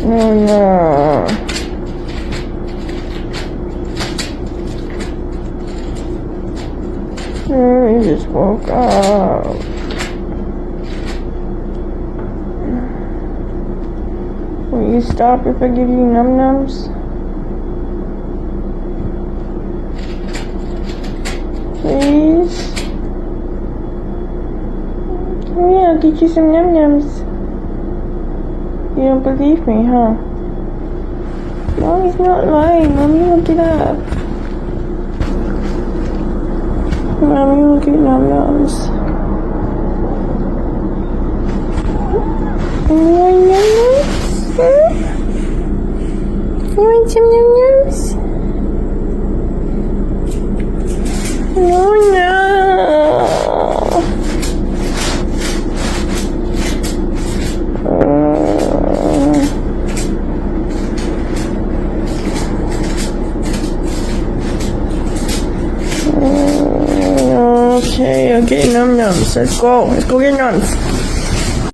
Oh no. Oh, he just woke up. Will you stop if I give you num-nums? Please? Come here, I'll get you some num-nums. You don't believe me, huh? Mommy's not lying. Mommy will get up. Mommy will get num-nums. You want num-nums? Huh? You want some num-nums? No, no. Okay, I'll get num-nums. Let's go. Let's go get nums.